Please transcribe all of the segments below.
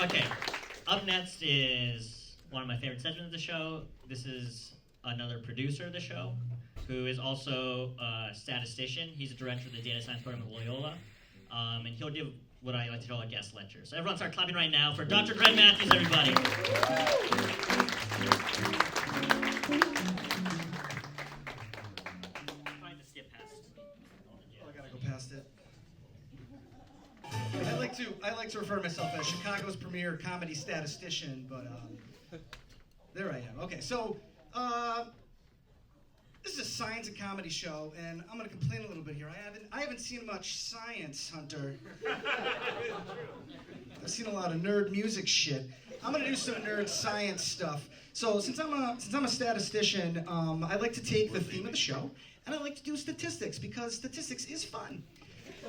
Okay, up next is one of my favorite segments of the show. This is another producer of the show, who is also a statistician. He's a director of the data science program at Loyola, and he'll give what I like to call a guest lecture. So everyone start clapping right now for Dr. Greg Matthews, everybody. Trying to skip past. I gotta go past it. I like to refer to myself as Chicago's premier comedy statistician, but there I am. Okay, so this is a science and comedy show, and I'm gonna complain a little bit here. I haven't seen much science, Hunter. I've seen a lot of nerd music shit. I'm gonna do some nerd science stuff. So since I'm a statistician, I like to take the theme of the show, and I like to do statistics because statistics is fun.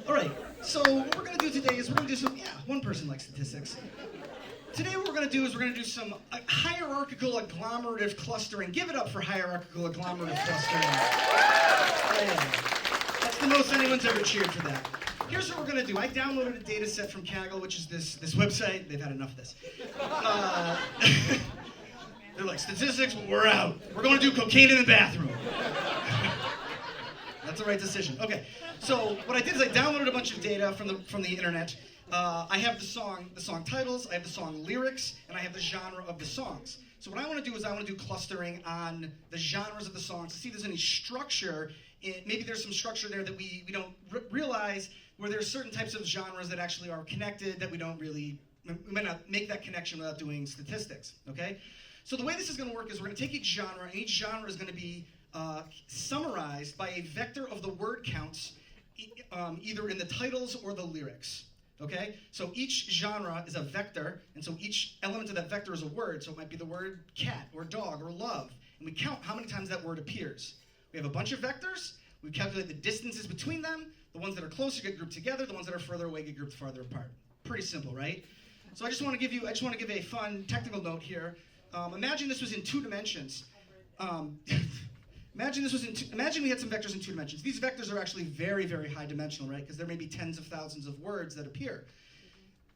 All right, so what we're going to do today is we're going to do some, one person likes statistics. Today what we're going to do is we're going to do some hierarchical agglomerative clustering. Give it up for hierarchical agglomerative clustering. Yeah. That's the most anyone's ever cheered for that. Here's what we're going to do. I downloaded a data set from Kaggle, which is this website. They've had enough of this. They're like, statistics, we're out. We're going to do cocaine in the bathroom. That's the right decision. Okay, so what I did is I downloaded a bunch of data from the internet. I have the song titles, I have the song lyrics, and I have the genre of the songs. So what I want to do is I want to do clustering on the genres of the songs to see if there's any structure. Maybe there's some structure there that we don't realize, where there's certain types of genres that actually are connected that we might not make that connection without doing statistics. Okay, so the way this is going to work is we're going to take each genre, and each genre is going to be summarized by a vector of the word counts, either in the titles or the lyrics. Okay? So each genre is a vector, and so each element of that vector is a word. So it might be the word cat or dog or love. And we count how many times that word appears. We have a bunch of vectors. We calculate the distances between them. The ones that are closer get grouped together. The ones that are further away get grouped farther apart. Pretty simple, right? So I just want to give a fun technical note here. Imagine this was in 2 dimensions. Imagine we had some vectors in 2 dimensions. These vectors are actually very, very high dimensional, right? Because there may be tens of thousands of words that appear.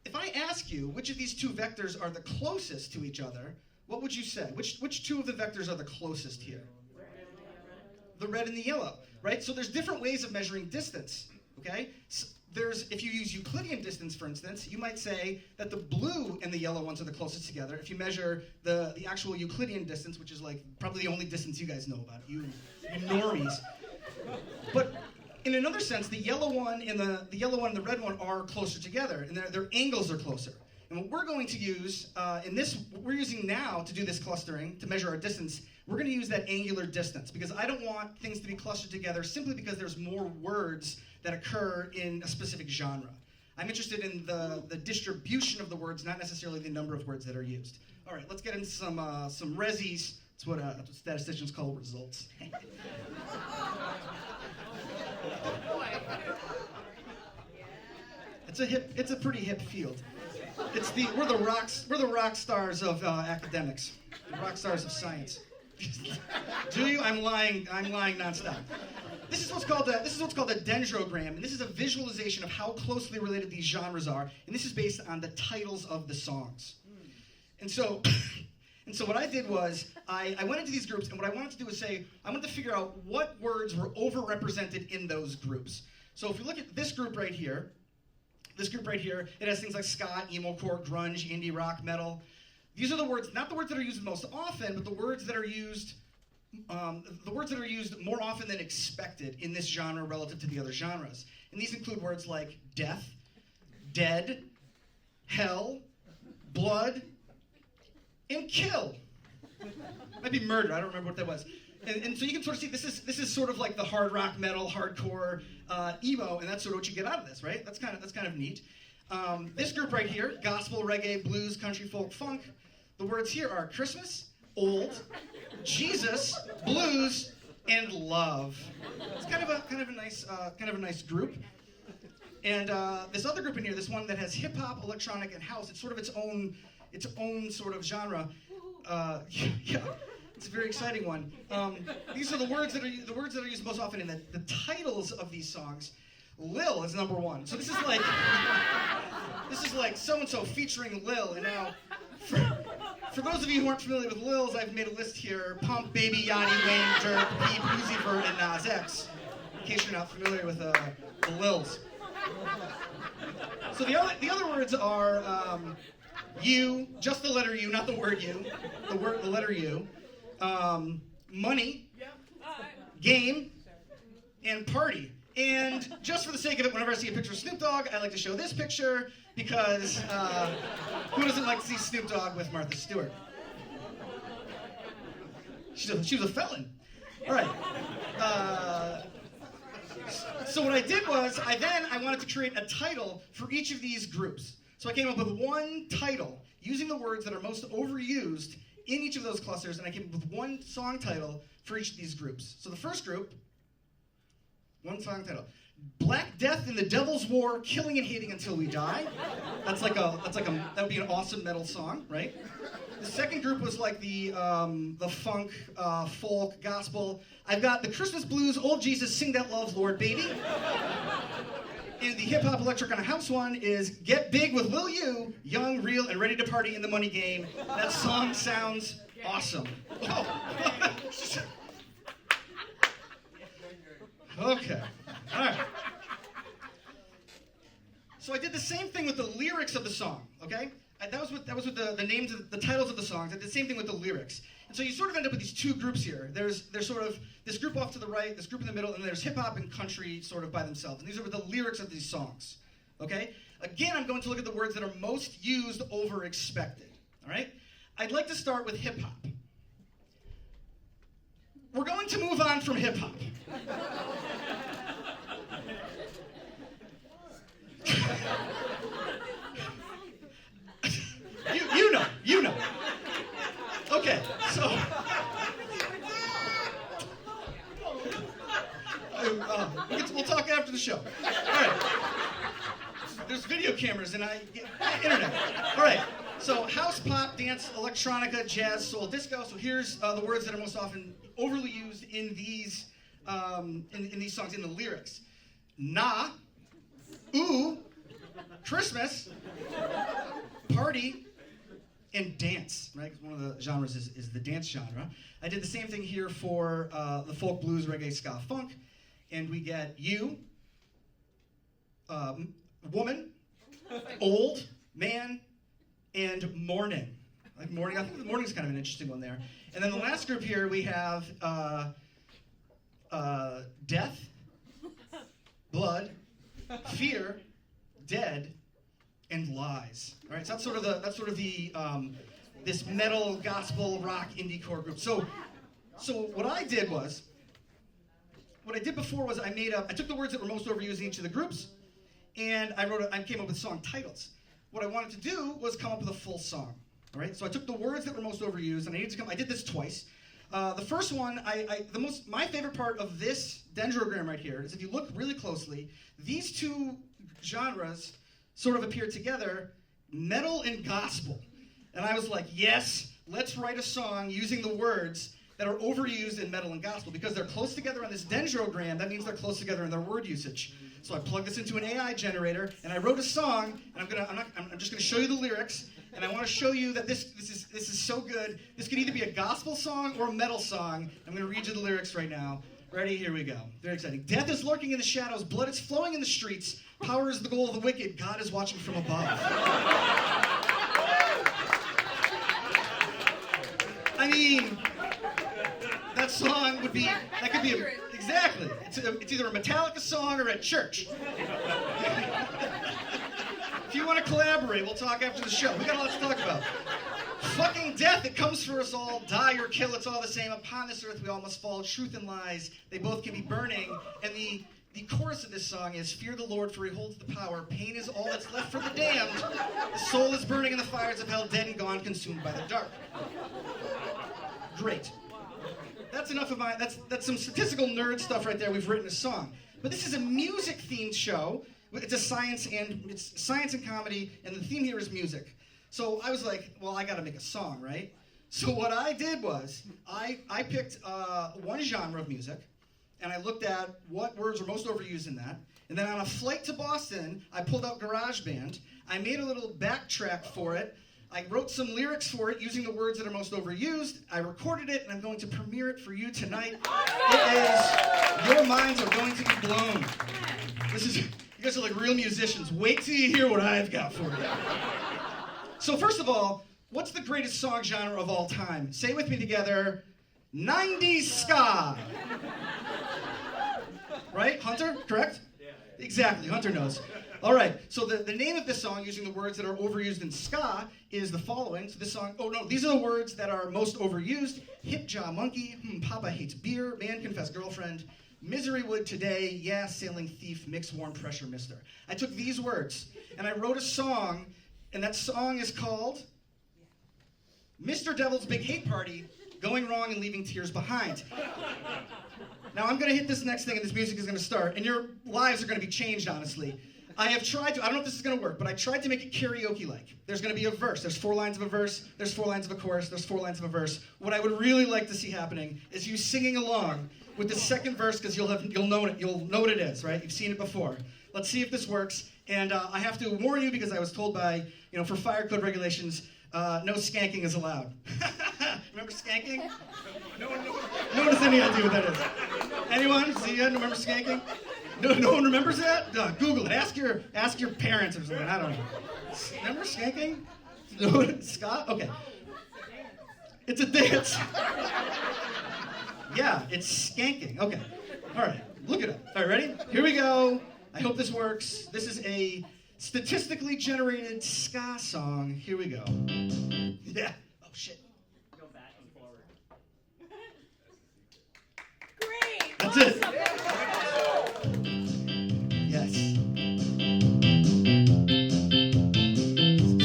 If I ask you which of these 2 vectors are the closest to each other, what would you say? Which 2 of the vectors are the closest here? The red and the yellow, right? So there's different ways of measuring distance, okay? So if you use Euclidean distance, for instance, you might say that the blue and the yellow ones are the closest together. If you measure the actual Euclidean distance, which is like probably the only distance you guys know about, you normies. But in another sense, the yellow one and the red one are closer together, and their angles are closer. And what we're going to use what we're using now to do this clustering, to measure our distance, we're going to use that angular distance, because I don't want things to be clustered together simply because there's more words that occur in a specific genre. I'm interested in the distribution of the words, not necessarily the number of words that are used. All right, let's get into some resis. That's what statisticians call results. It's a pretty hip field. We're the rock stars of academics, the rock stars of science. Do you? I'm lying nonstop. This is what's called a dendrogram, and this is a visualization of how closely related these genres are, and this is based on the titles of the songs. And so what I did was I went into these groups, and what I wanted to do was say I wanted to figure out what words were overrepresented in those groups. So if you look at this group right here, it has things like ska, emo core, grunge, indie rock, metal. These are the words, not the words that are used most often, but the words that are used more often than expected in this genre relative to the other genres. And these include words like death, dead, hell, blood, and kill. Might be murder, I don't remember what that was. And so you can sort of see this is sort of like the hard rock, metal, hardcore, emo, and that's sort of what you get out of this, right? That's kind of neat. This group right here, gospel, reggae, blues, country, folk, funk. The words here are Christmas, old, Jesus, blues, and love. It's kind of a nice group. And this other group in here, this one that has hip hop, electronic, and house, it's sort of its own sort of genre. Yeah, it's a very exciting one. These are the words that are used most often in the titles of these songs. Lil is number one. So this is like so-and-so featuring Lil. And now, for those of you who aren't familiar with Lils, I've made a list here. Pump, Baby, Yachty, Wayne, Dirk, Peep, Uzi Vert, and Nas X. In case you're not familiar with the Lils. So the other words are you, just the letter U, not the word you, the letter U, money, game, and party. And just for the sake of it, whenever I see a picture of Snoop Dogg, I like to show this picture because who doesn't like to see Snoop Dogg with Martha Stewart? She was a felon. All right. So what I did was, I wanted to create a title for each of these groups. So I came up with one title using the words that are most overused in each of those clusters, and I came up with one song title for each of these groups. So the first group, one song title: Black Death in the Devil's War, Killing and Hating Until We Die. That would be an awesome metal song, right? The second group was like the funk, folk, gospel. I've got the Christmas blues, Old Jesus, Sing That Love, Lord Baby. And the hip-hop electric on a house one is Get Big with Lil U, Young, Real, and Ready to Party in the Money Game. That song sounds awesome. Oh. Okay. All right. So I did the same thing with the lyrics of the song, okay? That was with the names of the titles of the songs. I did the same thing with the lyrics. And so you sort of end up with these two groups here. There's sort of this group off to the right, this group in the middle, and there's hip-hop and country sort of by themselves. And these are the lyrics of these songs, okay? Again, I'm going to look at the words that are most used over expected, all right? I'd like to start with hip-hop. We're going to move on from hip-hop. You know. Okay, so we'll talk after the show. All right. There's video cameras and internet. All right. So house, pop, dance, electronica, jazz, soul, disco. So here's the words that are most often overly used in these in these songs, in the lyrics: nah, ooh, Christmas, party, and dance, right? 'Cause one of the genres is the dance genre. I did the same thing here for the folk, blues, reggae, ska, funk, and we get you, woman, old, man, and morning. Like morning, I think the morning's kind of an interesting one there. And then the last group here we have death, blood, fear, dead, and lies. All right, so that's sort of the this metal, gospel, rock, indie core group. So what I did before was I took the words that were most overused in each of the groups, and I came up with song titles. What I wanted to do was come up with a full song. All right, so I took the words that were most overused, and I did this twice. The first one, my favorite part of this dendrogram right here is if you look really closely, these two genres sort of appear together, metal and gospel. And I was like, yes, let's write a song using the words that are overused in metal and gospel, because they're close together on this dendrogram. That means they're close together in their word usage. So I plugged this into an AI generator, and I wrote a song, and I'm just gonna show you the lyrics, and I want to show you that this is so good. This could either be a gospel song or a metal song. I'm gonna read you the lyrics right now. Ready? Here we go. Very exciting. Death is lurking in the shadows. Blood is flowing in the streets. Power is the goal of the wicked. God is watching from above. I mean, that song could be exactly. It's either a Metallica song or at church. If you want to collaborate, we'll talk after the show. We got a lot to talk about. Fucking death, it comes for us all. Die or kill, it's all the same. Upon this earth we all must fall. Truth and lies, they both can be burning. And the chorus of this song is, fear the Lord, for he holds the power. Pain is all that's left for the damned. The soul is burning in the fires of hell, dead and gone, consumed by the dark. Great. That's enough of that's some statistical nerd stuff right there. We've written a song. But this is a music-themed show. It's science and comedy, and the theme here is music. So I was like, well, I got to make a song, right? So what I did was I picked one genre of music, and I looked at what words were most overused in that, And then on a flight to Boston, I pulled out GarageBand. I made a little backtrack for it. I wrote some lyrics for it using the words that are most overused. I recorded it, and I'm going to premiere it for you tonight. It is Your Minds Are Going to Be Blown. You guys are like real musicians. Wait till you hear what I've got for you. So first of all, what's the greatest song genre of all time? Say it with me together, 90s ska. Right, Hunter, correct? Exactly, Hunter knows. All right, so the name of this song, using the words that are overused in ska, is the following. So this song, these are the words that are most overused. Hip jaw monkey, Papa hates beer, man confess girlfriend, misery would today, yeah, sailing thief, mix warm pressure mister. I took these words, and I wrote a song, and that song is called Mr. Devil's Big Hate Party, Going Wrong and Leaving Tears Behind. Now, I'm going to hit this next thing, and this music is going to start, and your lives are going to be changed, honestly. I have tried to, I don't know if this is going to work, but I tried to make it karaoke-like. There's going to be a verse. There's 4 lines of a verse. There's 4 lines of a chorus. There's 4 lines of a verse. What I would really like to see happening is you singing along with the second verse, because you'll know it. You'll know what it is, right? You've seen it before. Let's see if this works. And I have to warn you, because I was told by, for fire code regulations, no skanking is allowed. Remember skanking? No one has any idea what that is. Anyone? See, you remember skanking? No one remembers that? Google it. Ask your parents or something. I don't know. Remember skanking? No, Scott? Okay. It's a dance. Yeah, it's skanking. Okay. All right. Look it up. All right, ready? Here we go. I hope this works. This is a statistically generated ska song. Here we go. Yeah. Oh, shit. Go back and forward. Great. That's awesome. it. Yes.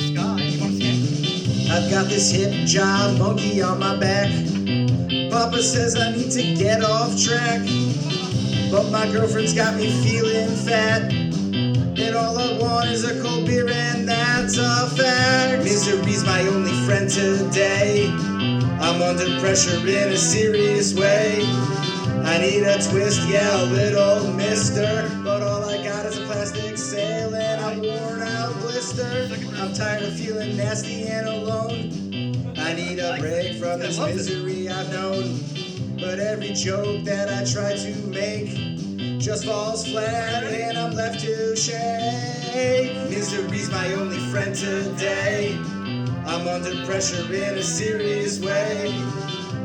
Ska, you want to skank? I've got this hip job monkey on my back. Papa says I need to get off track, but my girlfriend's got me feeling fat, and all I want is a cold beer, and that's a fact. Misery's my only friend today. I'm under pressure in a serious way. I need a twist, yeah, a little mister, but all I got is a plastic sail and a worn out blister. I'm tired of feeling nasty and alone. I need a break from this misery I've known, but every joke that I try to make just falls flat and I'm left to shake. Misery's my only friend today. I'm under pressure in a serious way.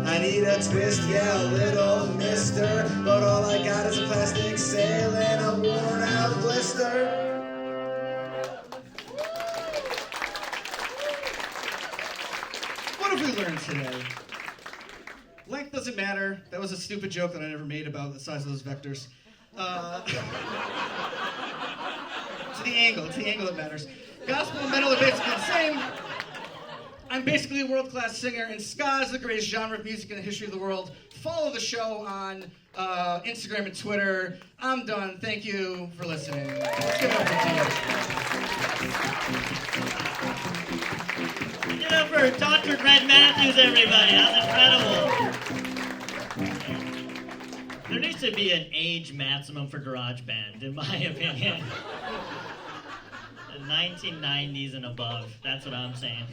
I need a twist, yeah, a little mister, but all I got is a plastic sail and a worn out blister. What have we learned today? Length doesn't matter. That was a stupid joke that I never made about the size of those vectors. It's the angle that matters. Gospel and metal are basically the same. I'm basically a world-class singer, and ska is the greatest genre of music in the history of the world. Follow the show on Instagram and Twitter. I'm done. Thank you for listening. Let's give it up for Tia. Give it up for Dr. Brett Matthews, everybody. That was incredible. There needs to be an age maximum for GarageBand, in my opinion. The 1990s and above. That's what I'm saying.